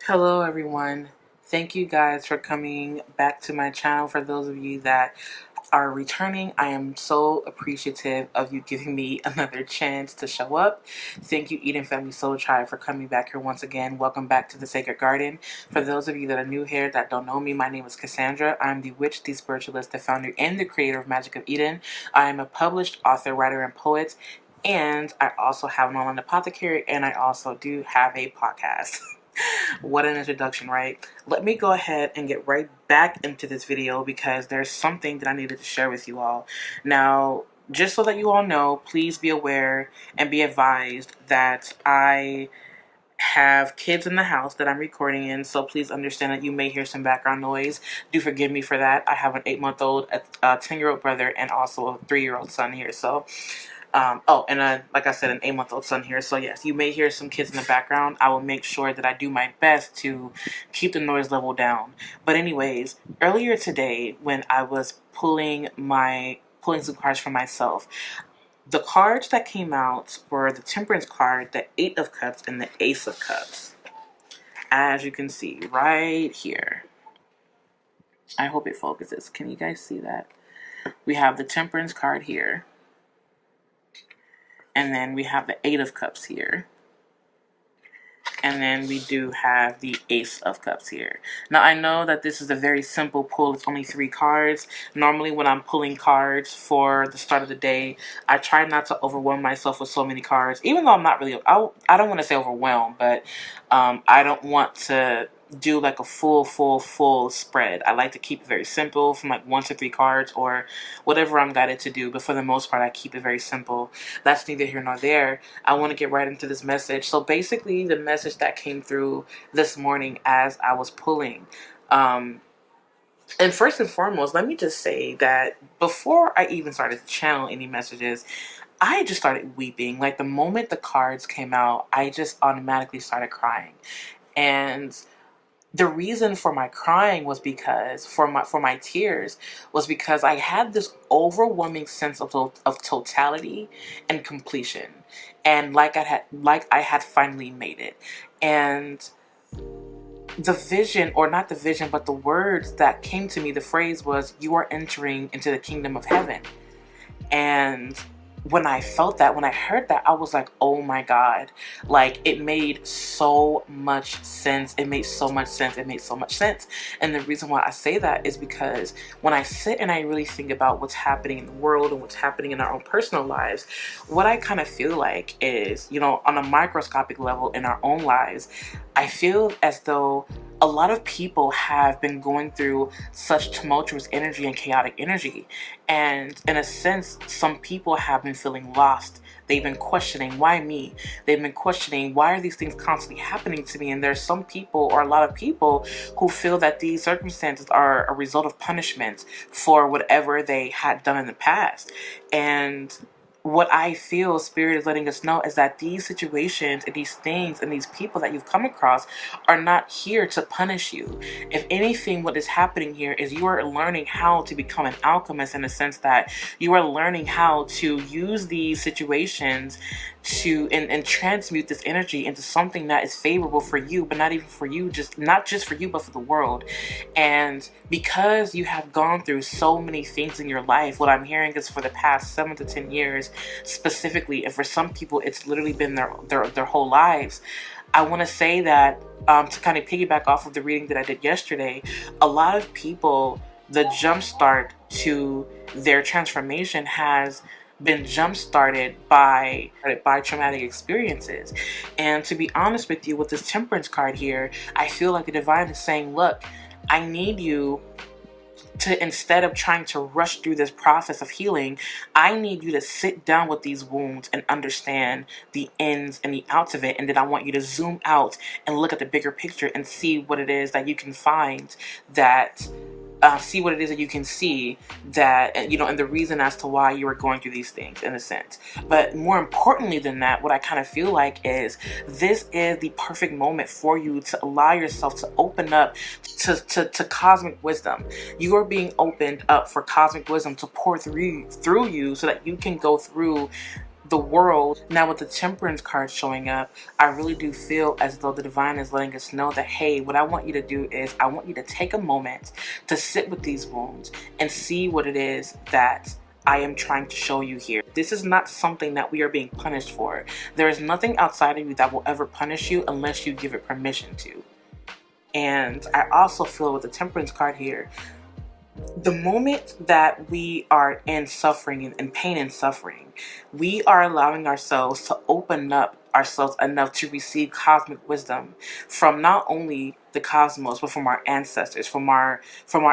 Hello everyone. Thank you guys for coming back to my channel. For those of you that are returning, I am so appreciative of you giving me another chance to show up. Thank you, Eden Family Soul Tribe, for coming back here once again. Welcome back to the Sacred Garden. For those of you that are new here that don't know me, my name is Cassandra. I'm the witch, the spiritualist, the founder, and the creator of Magick of Eden. I am a published author, writer, and poet. And I also have an online apothecary, and I also do have a podcast. What an introduction, right? Let me go ahead and get right back into this video because there's something that I needed to share with you all. Now, just so that you all know, please be aware and be advised that I have kids in the house that I'm recording in, so please understand that you may hear some background noise. Do forgive me for that. I have an 8-month-old, a 10-year-old brother, and also a 3-year-old son here, so... like I said, an 8-month-old son here. So yes, you may hear some kids in the background. I will make sure that I do my best to keep the noise level down. But anyways, earlier today when I was pulling some cards for myself, the cards that came out were the Temperance card, the 8 of Cups, and the Ace of Cups. As you can see right here. I hope it focuses. Can you guys see that? We have the Temperance card here. And then we have the 8 of Cups here. And then we do have the Ace of Cups here. Now, I know that this is a very simple pull. It's only 3 cards. Normally, when I'm pulling cards for the start of the day, I try not to overwhelm myself with so many cards. Even though I'm not really... I don't want to say overwhelmed, but I don't want to do like a full spread. I like to keep it very simple from like 1 to 3 cards or whatever I'm guided to do. But for the most part, I keep it very simple. That's neither here nor there. I want to get right into this message. So basically, the message that came through this morning as I was pulling. And first and foremost, let me just say that before I even started to channel any messages, I just started weeping. Like the moment the cards came out, I just automatically started crying. And the reason for my crying was because, for my tears, was because I had this overwhelming sense of totality and completion. And like I had finally made it. And the vision, or not the vision, but the words that came to me, the phrase was, "You are entering into the kingdom of heaven." And when I felt that, when I heard that, I was like, oh my God. Like, it made so much sense. It made so much sense. It made so much sense. And the reason why I say that is because when I sit and I really think about what's happening in the world and what's happening in our own personal lives, what I kind of feel like is, you know, on a microscopic level in our own lives, I feel as though a lot of people have been going through such tumultuous energy and chaotic energy. And in a sense, some people have been feeling lost. They've been questioning, why me? They've been questioning, why are these things constantly happening to me? And there's some people, or a lot of people, who feel that these circumstances are a result of punishment for whatever they had done in the past. And what I feel Spirit is letting us know is that these situations and these things and these people that you've come across are not here to punish you. If anything, what is happening here is you are learning how to become an alchemist, in the sense that you are learning how to use these situations to and transmute this energy into something that is favorable for you, but not even for you, not just for you, but for the world. And because you have gone through so many things in your life, what I'm hearing is for the past 7 to 10 years specifically, and for some people it's literally been their whole lives, I want to say that to kind of piggyback off of the reading that I did yesterday, a lot of people, the jumpstart to their transformation has been jump-started by traumatic experiences. And to be honest with you, with this Temperance card here, I feel like the divine is saying, look, I need you to, instead of trying to rush through this process of healing, I need you to sit down with these wounds and understand the ins and the outs of it. And then I want you to zoom out and look at the bigger picture and see what it is that you can find that see what it is that you can see, that, you know, and the reason as to why you are going through these things, in a sense. But more importantly than that, what I kind of feel like is this is the perfect moment for you to allow yourself to open up to cosmic wisdom. You are being opened up for cosmic wisdom to pour through you so that you can go through the world. Now, with the Temperance card showing up, I really do feel as though the divine is letting us know that, hey, what I want you to do is I want you to take a moment to sit with these wounds and see what it is that I am trying to show you here. This is not something that we are being punished for. There is nothing outside of you that will ever punish you unless you give it permission to. And I also feel with the Temperance card here, the moment that we are in suffering and pain and suffering, we are allowing ourselves to open up ourselves enough to receive cosmic wisdom from not only the cosmos, but from our ancestors, from our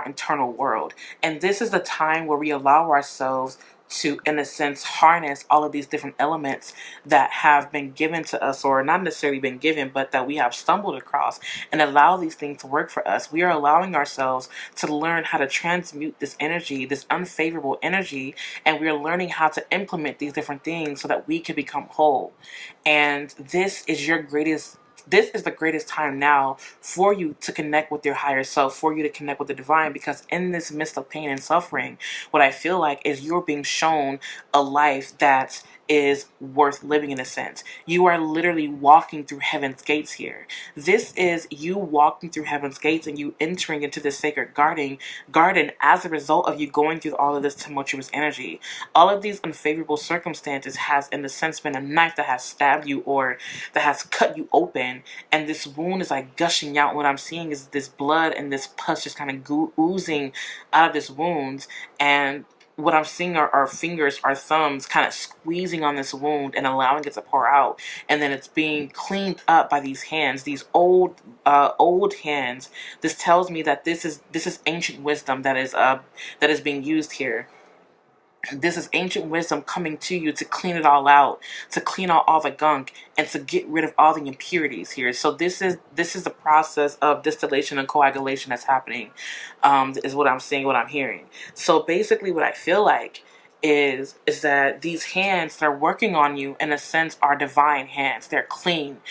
internal world. And this is the time where we allow ourselves to, in a sense, harness all of these different elements that have been given to us, or not necessarily been given, but that we have stumbled across, and allow these things to work for us. We are allowing ourselves to learn how to transmute this energy, this unfavorable energy, and we are learning how to implement these different things so that we can become whole. And this is the greatest time now for you to connect with your higher self, for you to connect with the divine, because in this midst of pain and suffering, what I feel like is you're being shown a life that is worth living, in a sense. You are literally walking through heaven's gates here. This is you walking through heaven's gates and you entering into the sacred garden as a result of you going through all of this tumultuous energy. All of these unfavorable circumstances has, in a sense, been a knife that has stabbed you or that has cut you open, and this wound is like gushing out. What I'm seeing is this blood and this pus just kind of oozing out of this wound, and what I'm seeing are our fingers, our thumbs kind of squeezing on this wound and allowing it to pour out. And then it's being cleaned up by these hands, these old hands. This tells me that this is ancient wisdom that is being used here. This is ancient wisdom coming to you to clean it all out, to clean out all the gunk, and to get rid of all the impurities here. So this is the process of distillation and coagulation that's happening, is what I'm seeing, what I'm hearing. So basically what I feel like is that these hands that are working on you, in a sense, are divine hands. They're clean,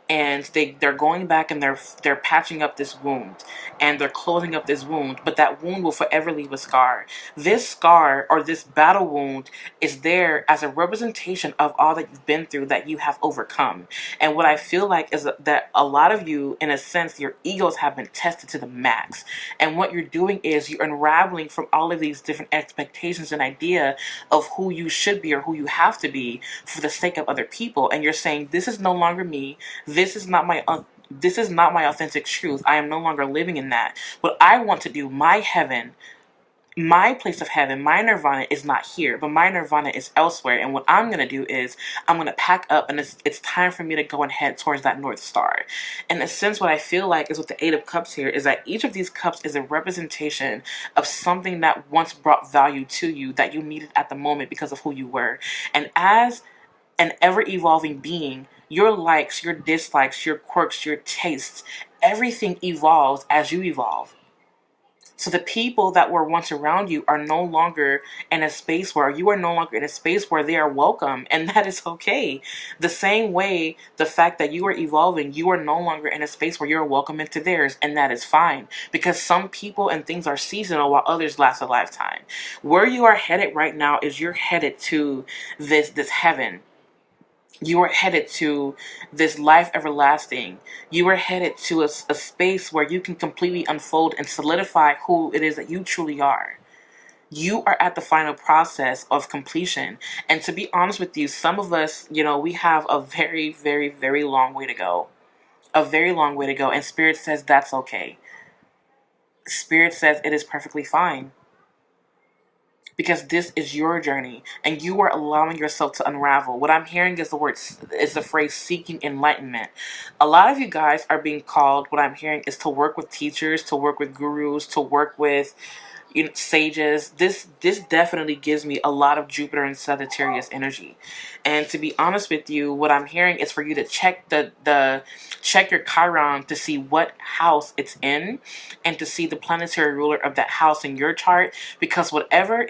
and they're going back and they're patching up this wound, and they're closing up this wound, but that wound will forever leave a scar. This scar, or this battle wound, is there as a representation of all that you've been through, that you have overcome. And what I feel like is that a lot of you, in a sense, your egos have been tested to the max, and what you're doing is you're unraveling from all of these different expectations and idea of who you should be or who you have to be for the sake of other people, and you're saying, this is no longer me. This is not my authentic truth. I am no longer living in that. What I want to do, my heaven, my place of heaven, my nirvana is not here, but my nirvana is elsewhere. And what I'm going to do is I'm going to pack up, and it's time for me to go and head towards that North Star. In a sense, what I feel like is with the Eight of Cups here is that each of these cups is a representation of something that once brought value to you that you needed at the moment because of who you were. And as an ever-evolving being, your likes, your dislikes, your quirks, your tastes, everything evolves as you evolve. So the people that were once around you are no longer in a space where they are welcome, and that is okay. The same way, the fact that you are evolving, you are no longer in a space where you're welcome into theirs, and that is fine. Because some people and things are seasonal while others last a lifetime. Where you are headed right now is you're headed to this heaven. You are headed to this life everlasting. You are headed to a space where you can completely unfold and solidify who it is that you truly are. You are at the final process of completion. And to be honest with you, some of us, we have a very, very, very long way to go. A very long way to go. And Spirit says that's okay. Spirit says it is perfectly fine. Because this is your journey, and you are allowing yourself to unravel. What I'm hearing is the phrase seeking enlightenment. A lot of you guys are being called, what I'm hearing is to work with teachers, to work with gurus, to work with, sages. This definitely gives me a lot of Jupiter and Sagittarius energy. And to be honest with you, what I'm hearing is for you to check check your Chiron to see what house it's in, and to see the planetary ruler of that house in your chart, because wherever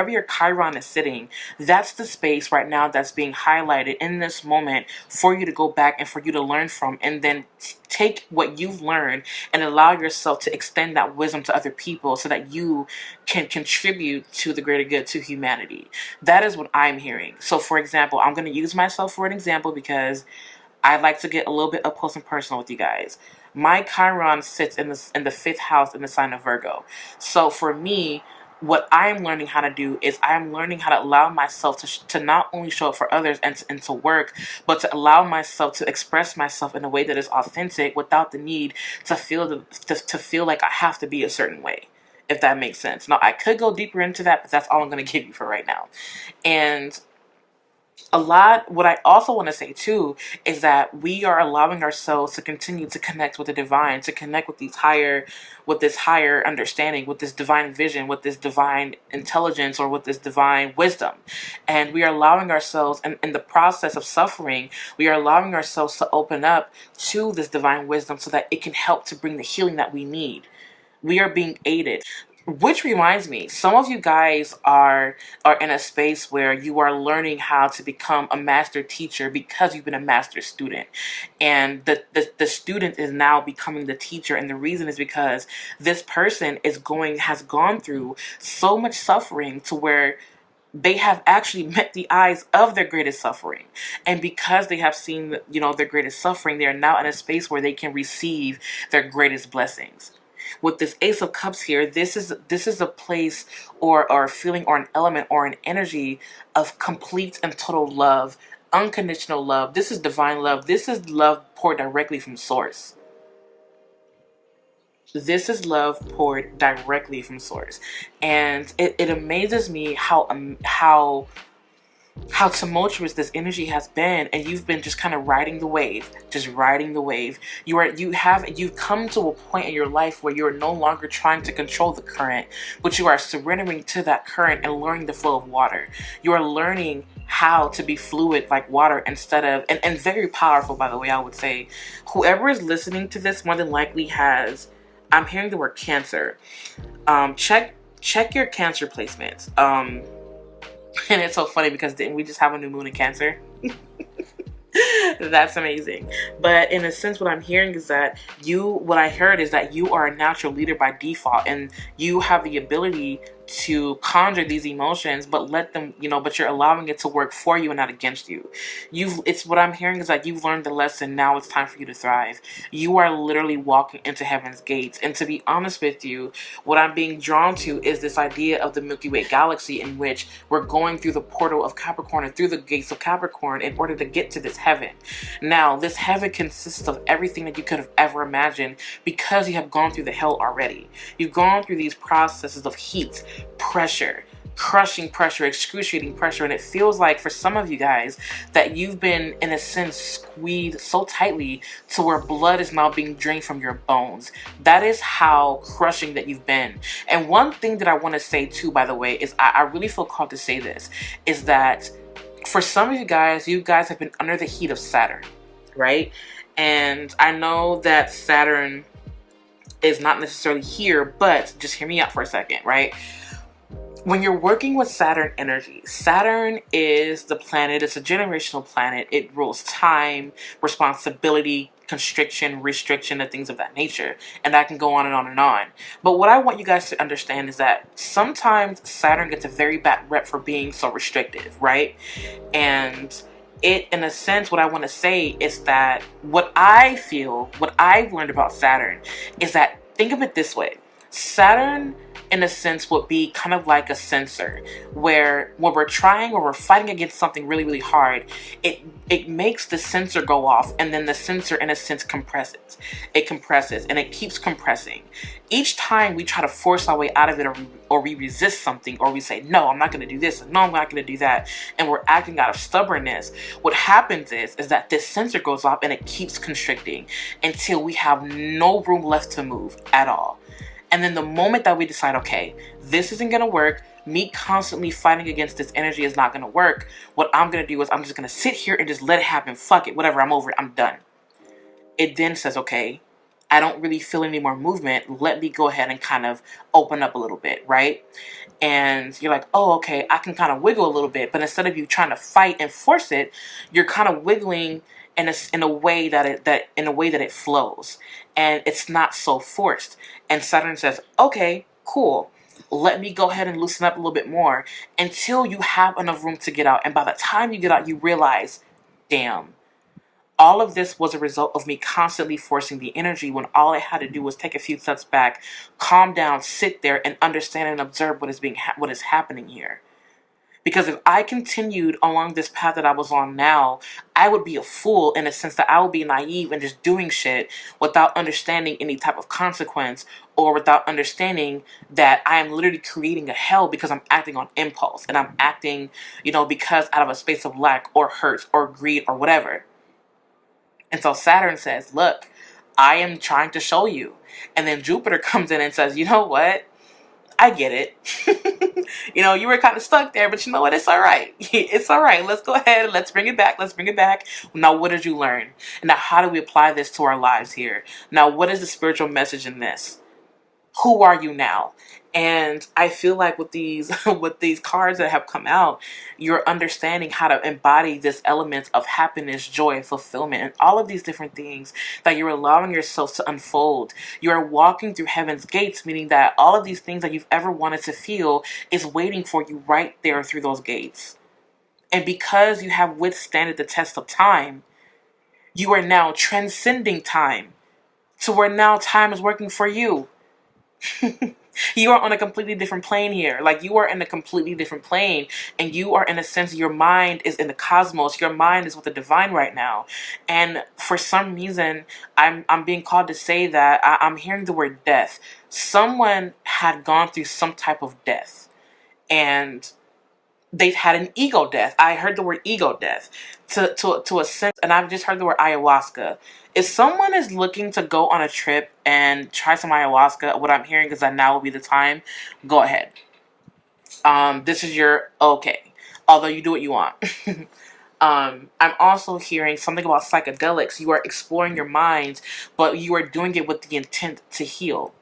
your Chiron is sitting, that's the space right now that's being highlighted in this moment for you to go back and for you to learn from, and then take what you've learned and allow yourself to extend that wisdom to other people so that you can contribute to the greater good, to humanity. That is what I'm hearing. So for example, I'm going to use myself for an example because I like to get a little bit up close and personal with you guys. My Chiron sits in the fifth house in the sign of Virgo. So for me, what I'm learning how to do is I'm learning how to allow myself to not only show up for others and to work, but to allow myself to express myself in a way that is authentic without the need to feel like I have to be a certain way, if that makes sense. Now, I could go deeper into that, but that's all I'm going to give you for right now. And what I also want to say too is that we are allowing ourselves to continue to connect with the divine, to connect with this higher understanding, with this divine vision, with this divine intelligence, or with this divine wisdom. And we are allowing ourselves, in the process of suffering, we are allowing ourselves to open up to this divine wisdom so that it can help to bring the healing that we need. We are being aided. Which reminds me, some of you guys are in a space where you are learning how to become a master teacher because you've been a master student. And the student is now becoming the teacher. And the reason is because this person has gone through so much suffering to where they have actually met the eyes of their greatest suffering. And because they have seen, their greatest suffering, they are now in a space where they can receive their greatest blessings. With this Ace of Cups here, this is a place or a feeling or an element or an energy of complete and total love, unconditional love. This is divine love. This is love poured directly from source. This is love poured directly from source. And it amazes me how tumultuous this energy has been, and you've been just kind of riding the wave. You've come to a point in your life where you're no longer trying to control the current, but you are surrendering to that current and learning the flow of water. You are learning how to be fluid like water instead of, and very powerful, by the way. I would say whoever is listening to this more than likely I'm hearing the word Cancer. Check your Cancer placements. And it's so funny because didn't we just have a new moon in Cancer? That's amazing. But in a sense, what I'm hearing is that what I heard is that you are a natural leader by default, and you have the ability to conjure these emotions, but let them, but you're allowing it to work for you and not against you. It's what I'm hearing is that you've learned the lesson. Now it's time for you to thrive. You are literally walking into heaven's gates. And to be honest with you, what I'm being drawn to is this idea of the Milky Way galaxy, in which we're going through the portal of Capricorn and through the gates of Capricorn in order to get to this heaven. Now, this heaven consists of everything that you could have ever imagined, because you have gone through the hell already. You've gone through these processes of heat, pressure, crushing pressure, excruciating pressure, and it feels like for some of you guys that you've been, in a sense, squeezed so tightly to where blood is now being drained from your bones. That is how crushing that you've been. And one thing that I want to say too, by the way, is I really feel called to say this, is that for some of you guys have been under the heat of Saturn, right? And I know that Saturn is not necessarily here, but just hear me out for a second, right? When you're working with Saturn energy, Saturn is the planet, it's a generational planet. It rules time, responsibility, constriction, restriction, and things of that nature. And that can go on and on and on. But what I want you guys to understand is that sometimes Saturn gets a very bad rep for being so restrictive, right? And in a sense, what I want to say is that what I've learned about Saturn is that, think of it this way. Saturn, in a sense, would be kind of like a sensor, where when we're fighting against something really, really hard, it makes the sensor go off, and then the sensor, in a sense, compresses. It compresses, and it keeps compressing. Each time we try to force our way out of it, or we resist something, or we say, no, I'm not going to do this, no, I'm not going to do that, and we're acting out of stubbornness, what happens is that this sensor goes off, and it keeps constricting until we have no room left to move at all. And then the moment that we decide, okay, this isn't going to work, me constantly fighting against this energy is not going to work, what I'm going to do is I'm just going to sit here and just let it happen. Fuck it, whatever, I'm over it, I'm done. It then says, okay, I don't really feel any more movement. Let me go ahead and kind of open up a little bit, right? And you're like, oh, okay, I can kind of wiggle a little bit. But instead of you trying to fight and force it, you're kind of wiggling in a way that it flows, and it's not so forced. And Saturn says, okay, cool. Let me go ahead and loosen up a little bit more until you have enough room to get out. And by the time you get out, you realize, damn, all of this was a result of me constantly forcing the energy when all I had to do was take a few steps back, calm down, sit there, and understand and observe what is happening here. Because if I continued along this path that I was on now, I would be a fool in a sense that I would be naive and just doing shit without understanding any type of consequence, or without understanding that I am literally creating a hell because I'm acting on impulse and I'm acting, because out of a space of lack or hurt or greed or whatever. And so Saturn says, look, I am trying to show you. And then Jupiter comes in and says, you know what? I get it. You were kind of stuck there, but you know what? It's all right. It's all right. Let's go ahead and let's bring it back. Now, what did you learn? And now, how do we apply this to our lives here? Now, what is the spiritual message in this? Who are you now? And I feel like with these cards that have come out, you're understanding how to embody this element of happiness, joy, fulfillment, and all of these different things that you're allowing yourself to unfold. You're walking through heaven's gates, meaning that all of these things that you've ever wanted to feel is waiting for you right there through those gates. And because you have withstanded the test of time, you are now transcending time to where now time is working for you. You are on a completely different plane here. Like, you are in a completely different plane, and you are, in a sense, your mind is in the cosmos. Your mind is with the divine right now. And for some reason, I'm being called to say that I'm hearing the word death. Someone had gone through some type of death, and they've had an ego death. I heard the word ego death to a sense, and I've just heard the word ayahuasca. If someone is looking to go on a trip and try some ayahuasca, what I'm hearing is that now will be the time. Go ahead. This is your okay. Although you do what you want. I'm also hearing something about psychedelics. You are exploring your mind, but you are doing it with the intent to heal.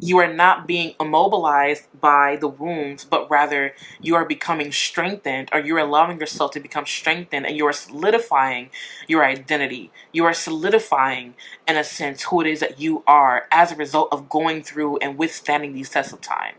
You are not being immobilized by the wounds, but rather you are becoming strengthened, or you're allowing yourself to become strengthened, and you are solidifying your identity. You are solidifying, in a sense, who it is that you are as a result of going through and withstanding these tests of time.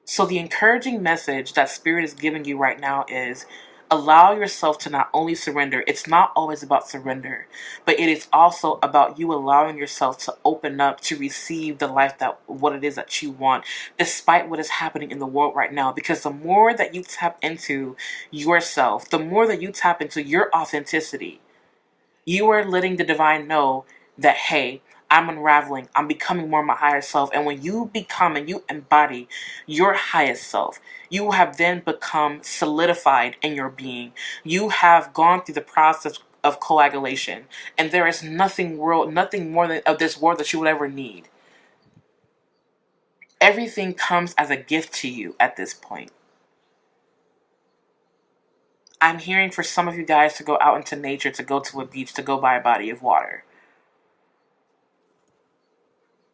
So the encouraging message that Spirit is giving you right now is allow yourself to not only surrender. It's not always about surrender, but it is also about you allowing yourself to open up to receive the life what it is that you want, despite what is happening in the world right now. Because the more that you tap into yourself, the more that you tap into your authenticity, you are letting the divine know that, hey, I'm unraveling. I'm becoming more my higher self. And when you become and you embody your highest self, you have then become solidified in your being. You have gone through the process of coagulation. And there is nothing more of this world that you would ever need. Everything comes as a gift to you at this point. I'm hearing for some of you guys to go out into nature, to go to a beach, to go by a body of water.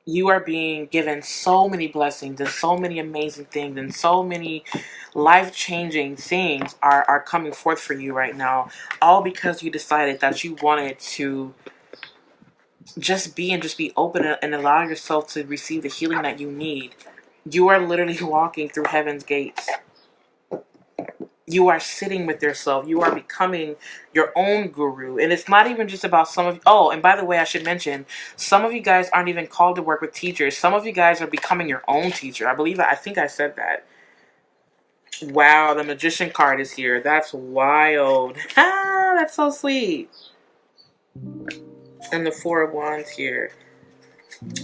You are being given so many blessings and so many amazing things, and so many life-changing things are coming forth for you right now, all because you decided that you wanted to just be open and allow yourself to receive the healing that you need. You are literally walking through heaven's gates. You are sitting with yourself. You are becoming your own guru. And it's not even just about and by the way, I should mention, some of you guys aren't even called to work with teachers. Some of you guys are becoming your own teacher. I think I said that. Wow, the Magician card is here. That's wild. That's so sweet. And the Four of Wands here.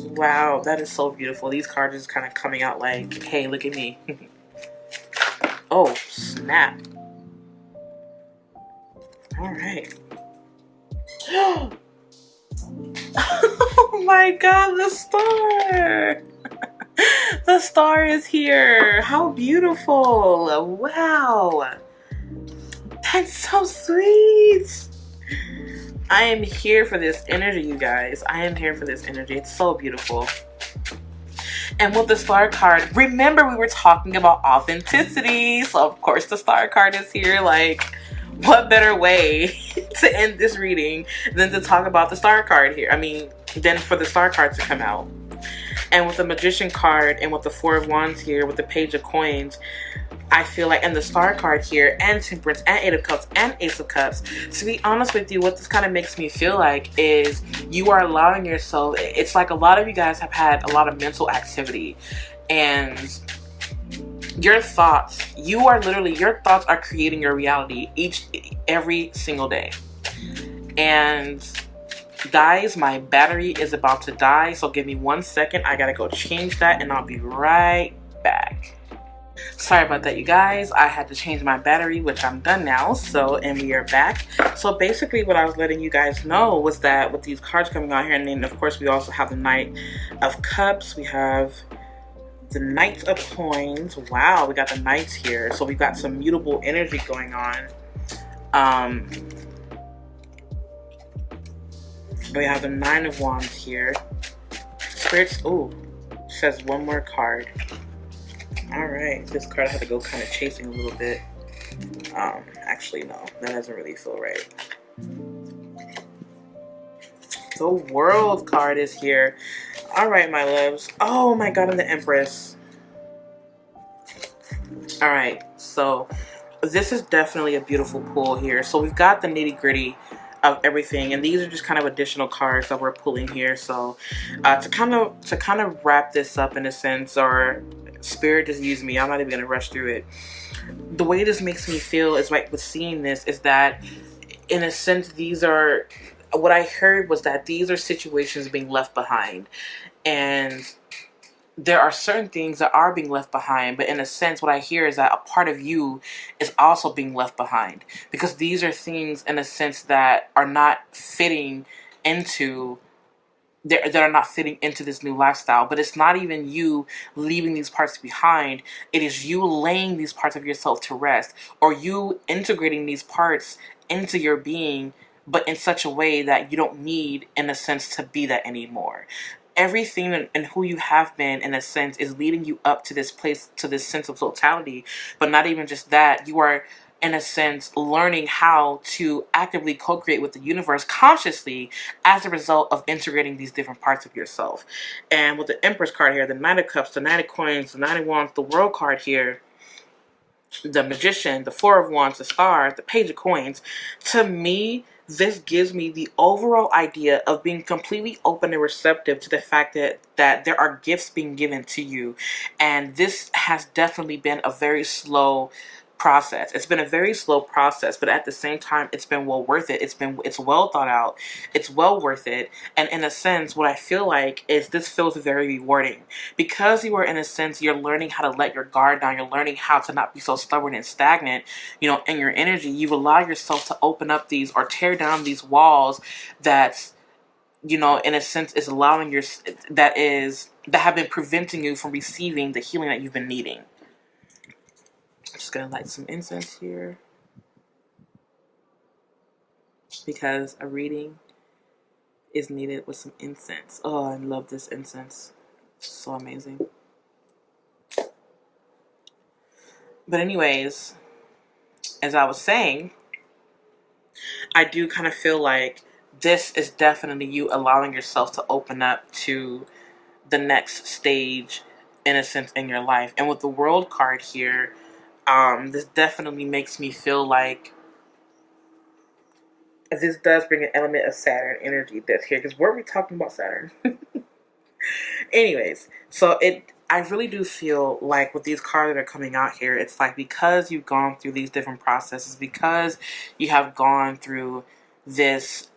Wow, that is so beautiful. These cards are just kind of coming out like, hey, look at me. Oh, snap. All right. Oh my god, the star! The star is here. How beautiful. Wow. That's so sweet. I am here for this energy, you guys. I am here for this energy. It's so beautiful. And with the star card, remember we were talking about authenticity. So of course the star card is here. Like, what better way to end this reading than to talk about the star card here? I mean, than for the star card to come out. And with the Magician card and with the Four of Wands here, with the Page of Coins, I feel like, and the Star card here, and Temperance, and Eight of Cups, and Ace of Cups, to be honest with you, what this kind of makes me feel like is you are allowing yourself, it's like a lot of you guys have had a lot of mental activity, and your thoughts, you are literally, your thoughts are creating your reality every single day. And guys, my battery is about to die, so give me 1 second. I gotta go change that and I'll be right back. Sorry about that, you guys. I had to change my battery, which I'm done now. So, and we are back. So basically what I was letting you guys know was that with these cards coming out here, and then of course we also have the Knight of Cups, we have the Knight of Coins. Wow, we got the Knights here. So we've got some mutable energy going on. We have the Nine of Wands here. Spirits, oh, says one more card. Alright, this card I had to go kind of chasing a little bit. Actually no, that doesn't really feel right. The World card is here. Alright, my loves. Oh my god, I'm the Empress. Alright, so this is definitely a beautiful pull here. So we've got the nitty gritty of everything, and these are just kind of additional cards that we're pulling here. So to kind of wrap this up in a sense, or Spirit just use me, I'm not even gonna rush through it. The way this makes me feel is like with seeing this is that in a sense these are, what I heard was that these are situations being left behind, and there are certain things that are being left behind, but in a sense what I hear is that a part of you is also being left behind, because these are things in a sense that are not fitting into that are not fitting into this new lifestyle. But it's not even you leaving these parts behind, it is you laying these parts of yourself to rest, or you integrating these parts into your being, but in such a way that you don't need, in a sense, to be that anymore. Everything and who you have been, in a sense, is leading you up to this place, to this sense of totality. But not even just that, you are, in a sense, learning how to actively co-create with the universe consciously as a result of integrating these different parts of yourself. And with the Empress card here, the Knight of Cups, the Knight of Coins, the Knight of Wands, the World card here, the Magician, the Four of Wands, the Star, the Page of Coins, to me, this gives me the overall idea of being completely open and receptive to the fact that there are gifts being given to you. And this has definitely been a very slow process. It's been a very slow process, but at the same time, it's been well worth it. It's well thought out. It's well worth it. And in a sense, what I feel like is this feels very rewarding, because you are, in a sense, you're learning how to let your guard down. You're learning how to not be so stubborn and stagnant, you know, in your energy. You allow yourself to open up these or tear down these walls that, you know, in a sense, is allowing that have been preventing you from receiving the healing that you've been needing. I'm just going to light some incense here, because a reading is needed with some incense. Oh, I love this incense. It's so amazing. But anyways, as I was saying, I do kind of feel like this is definitely you allowing yourself to open up to the next stage, in a sense, in your life. And with the World card here, this definitely makes me feel like this does bring an element of Saturn energy that's here. Because we're talking about Saturn. Anyways, so I really do feel like with these cards that are coming out here, it's like because you've gone through these different processes, because you have gone through this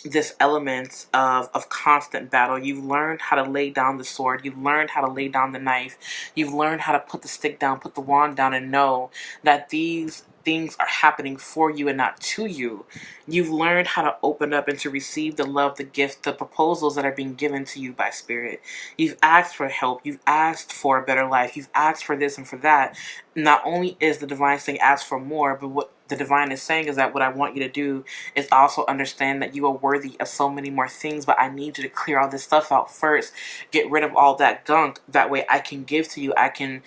this element of constant battle. You've learned how to lay down the sword. You've learned how to lay down the knife. You've learned how to put the stick down, put the wand down, and know that these things are happening for you and not to you. You've learned how to open up and to receive the love, the gift, the proposals that are being given to you by Spirit. You've asked for help. You've asked for a better life. You've asked for this and for that. Not only is the divine saying ask for more, but what the divine is saying is that what I want you to do is also understand that you are worthy of so many more things, but I need you to clear all this stuff out first. Get rid of all that gunk. That way I can give to you. I can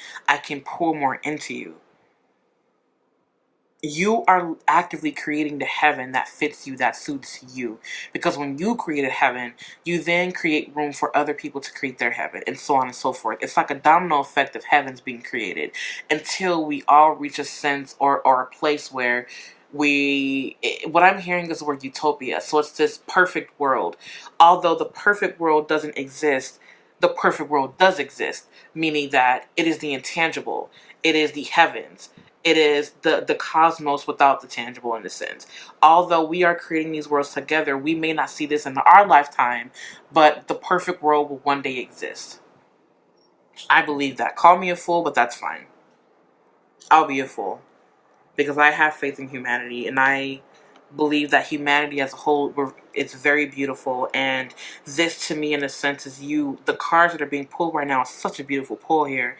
pour more into you. You are actively creating the heaven that fits you, that suits you. Because when you created heaven, you then create room for other people to create their heaven, and so on and so forth. It's like a domino effect of heavens being created until we all reach a sense or a place where what I'm hearing is the word utopia. So it's this perfect world. Although the perfect world doesn't exist, the perfect world does exist, meaning that it is the intangible. It is the heavens. It is the cosmos without the tangible in a sense. Although we are creating these worlds together, we may not see this in our lifetime, but the perfect world will one day exist. I believe that. Call me a fool, but that's fine. I'll be a fool. Because I have faith in humanity, and I believe that humanity as a whole, it's very beautiful. And this, to me, in a sense, is the cards that are being pulled right now is such a beautiful pull here.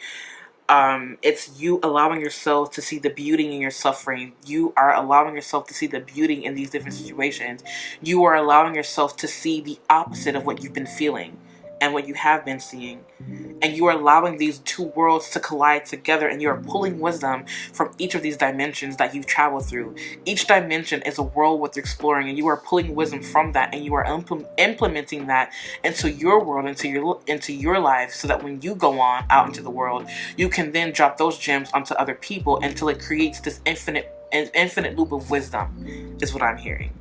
It's you allowing yourself to see the beauty in your suffering. You are allowing yourself to see the beauty in these different situations. You are allowing yourself to see the opposite of what you've been feeling and what you have been seeing. And you are allowing these two worlds to collide together, and you are pulling wisdom from each of these dimensions that you've traveled through. Each dimension is a world worth exploring, and you are pulling wisdom from that, and you are implementing that into your world, into your life, so that when you go on out into the world, you can then drop those gems onto other people until it creates this infinite loop of wisdom, is what I'm hearing.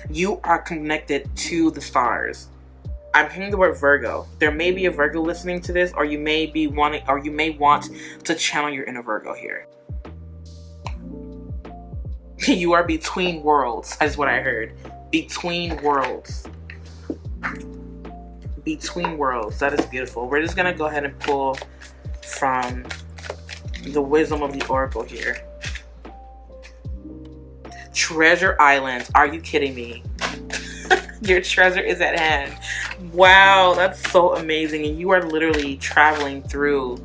You are connected to the stars. I'm hearing the word Virgo. There may be a Virgo listening to this, or you may want to channel your inner Virgo here. You are between worlds, is what I heard. Between worlds. Between worlds. That is beautiful. We're just going to go ahead and pull from the wisdom of the oracle here. Treasure Island. Are you kidding me? Your treasure is at hand. Wow, that's so amazing. And you are literally traveling to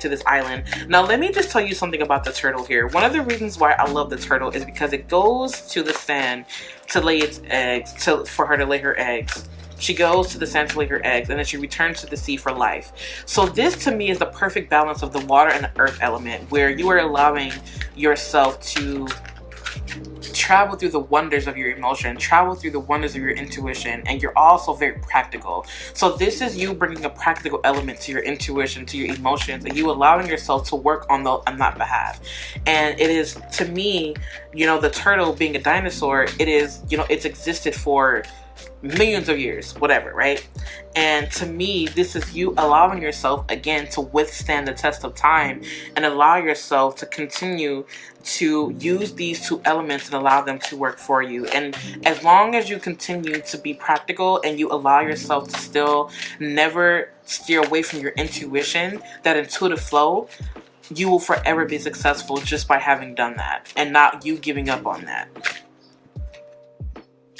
this island. Now, let me just tell you something about the turtle here. One of the reasons why I love the turtle is because it goes to the sand to lay its eggs, for her to lay her eggs. She goes to the sand to lay her eggs, and then she returns to the sea for life. So this, to me, is the perfect balance of the water and the earth element, where you are allowing yourself to travel through the wonders of your emotion, travel through the wonders of your intuition, and you're also very practical. So this is you bringing a practical element to your intuition, to your emotions, and you allowing yourself to work on that behalf. And it is, to me, the turtle being a dinosaur, it is, it's existed for millions of years, whatever, right? And to me, this is you allowing yourself again to withstand the test of time and allow yourself to continue to use these two elements and allow them to work for you. And as long as you continue to be practical and you allow yourself to still never steer away from your intuition, that intuitive flow, you will forever be successful just by having done that and not you giving up on that.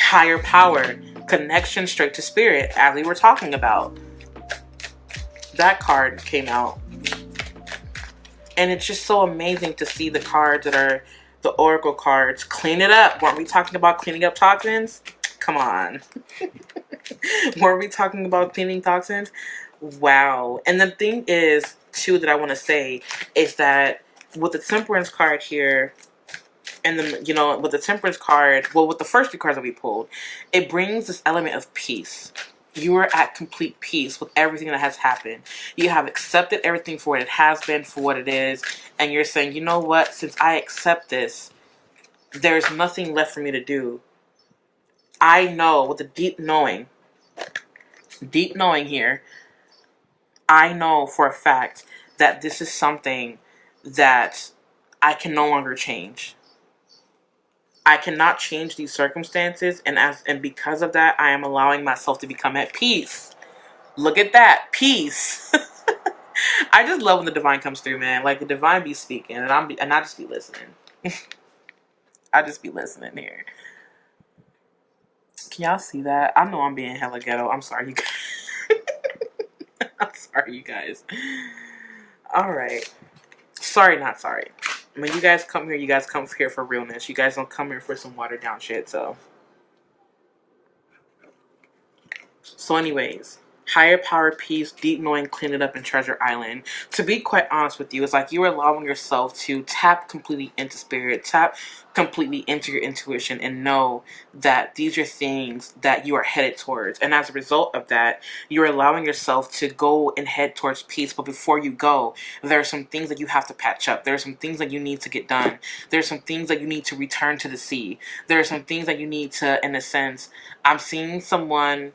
Higher power, connection straight to spirit, as we were talking about. That card came out. And it's just so amazing to see the cards that are the oracle cards. Clean it up. Weren't we talking about cleaning up toxins? Come on. Weren't we talking about cleaning toxins? Wow. And the thing is, too, that I want to say is that with the temperance card here, and then, with the temperance card, with the first two cards that we pulled, it brings this element of peace. You are at complete peace with everything that has happened. You have accepted everything for what it has been, for what it is. And you're saying, you know what? Since I accept this, there's nothing left for me to do. I know, with a deep knowing here, I know for a fact that this is something that I can no longer change. I cannot change these circumstances, and because of that, I am allowing myself to become at peace. Look at that, peace. I just love when the divine comes through, man. Like the divine be speaking, and I just be listening. I just be listening here. Can y'all see that? I know I'm being hella ghetto. I'm sorry, you guys. I'm sorry, you guys. All right. Sorry, not sorry. When you guys come here, you guys come here for realness. You guys don't come here for some watered down shit. So anyways. Higher power, peace, deep knowing, clean it up, and treasure island. To be quite honest with you, it's like you're allowing yourself to tap completely into spirit, tap completely into your intuition, and know that these are things that you are headed towards. And as a result of that, you're allowing yourself to go and head towards peace. But before you go, there are some things that you have to patch up. There are some things that you need to get done. There are some things that you need to return to the sea. There are some things that you need to, in a sense, I'm seeing someone.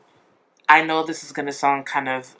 I know this is going to sound kind of,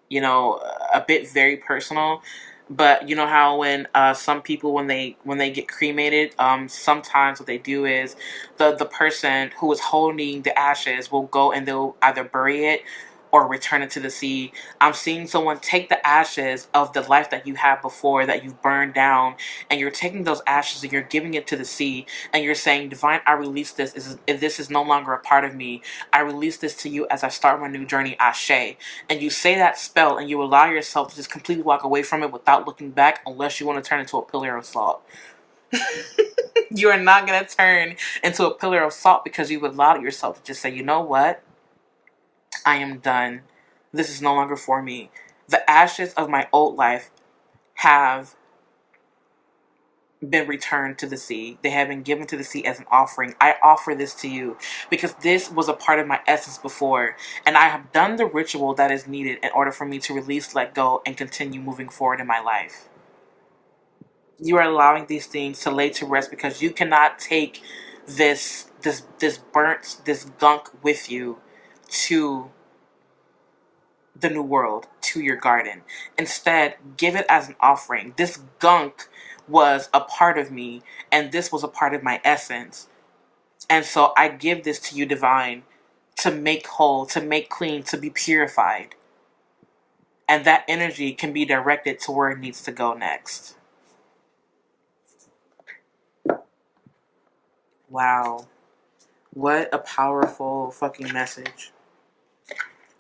you know, a bit very personal, but you know how when some people, when they get cremated, sometimes what they do is the person who is holding the ashes will go and they'll either bury it or return it to the sea. I'm seeing someone take the ashes of the life that you had before, that you've burned down, and you're taking those ashes and you're giving it to the sea, and you're saying, divine, I release this. This is no longer a part of me. I release this to you as I start my new journey, Ashe. And you say that spell and you allow yourself to just completely walk away from it without looking back, unless you want to turn into a pillar of salt. You are not going to turn into a pillar of salt because you've allowed yourself to just say, you know what? I am done. This is no longer for me. The ashes of my old life have been returned to the sea. They have been given to the sea as an offering. I offer this to you because this was a part of my essence before, and I have done the ritual that is needed in order for me to release, let go, and continue moving forward in my life. You are allowing these things to lay to rest because you cannot take this burnt, this gunk with you to the new world, to your garden. Instead, give it as an offering. This gunk was a part of me, and this was a part of my essence. And so I give this to you, divine, to make whole, to make clean, to be purified. And that energy can be directed to where it needs to go next. Wow. What a powerful fucking message.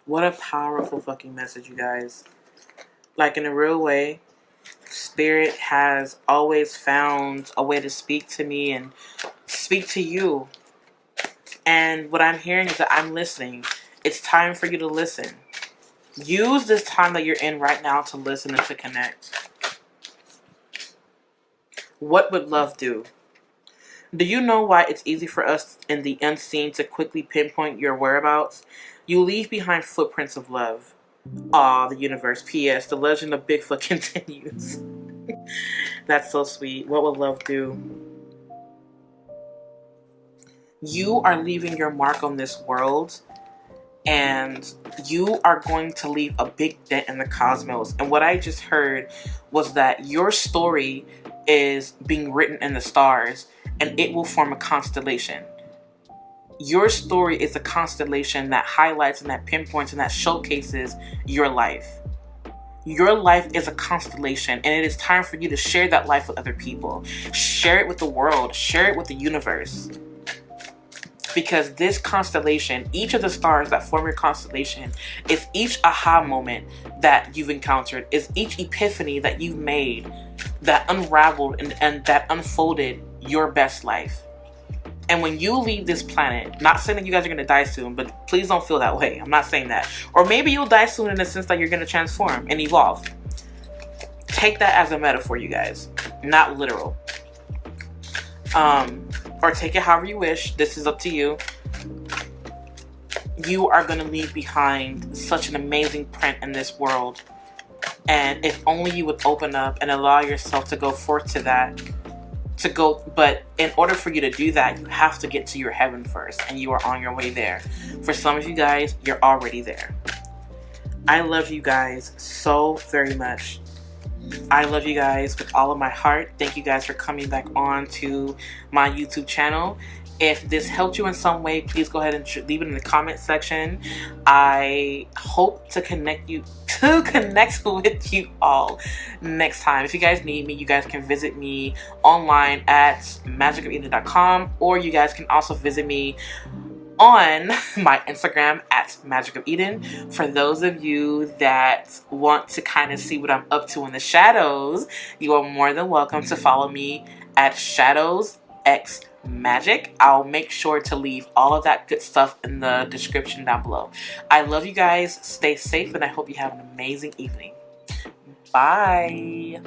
What a powerful fucking message, you guys. Like, in a real way, Spirit has always found a way to speak to me and speak to you. And what I'm hearing is that I'm listening. It's time for you to listen. Use this time that you're in right now to listen and to connect. What would love do? Do you know why it's easy for us in the unseen to quickly pinpoint your whereabouts? You leave behind footprints of love. Aw, the universe. P.S. The legend of Bigfoot continues. That's so sweet. What will love do? You are leaving your mark on this world, and you are going to leave a big dent in the cosmos. And what I just heard was that your story is being written in the stars, and it will form a constellation. Your story is a constellation that highlights and that pinpoints and that showcases your life. Your life is a constellation, and it is time for you to share that life with other people. Share it with the world. Share it with the universe. Because this constellation, each of the stars that form your constellation, is each aha moment that you've encountered, is each epiphany that you've made, that unraveled and that unfolded your best life. And when you leave this planet, not saying that you guys are going to die soon, but please don't feel that way. I'm not saying that. Or maybe you'll die soon in the sense that you're going to transform and evolve. Take that as a metaphor, you guys. Not literal. Or take it however you wish. This is up to you. You are going to leave behind such an amazing print in this world. And if only you would open up and allow yourself to go forth to that. But in order for you to do that, you have to get to your heaven first, and you are on your way there. For some of you guys, you're already there. I love you guys so very much. I love you guys with all of my heart. Thank you guys for coming back on to my YouTube channel. If this helped you in some way, please go ahead and leave it in the comment section. I hope to connect with you all next time. If you guys need me, you guys can visit me online at magickofeden.com, or you guys can also visit me on my Instagram at Magick of Eden. For those of you that want to kind of see what I'm up to in the shadows, you are more than welcome to follow me at Shadows X Magick. I'll make sure to leave all of that good stuff in the description down below. I love you guys. Stay safe, and I hope you have an amazing evening. Bye.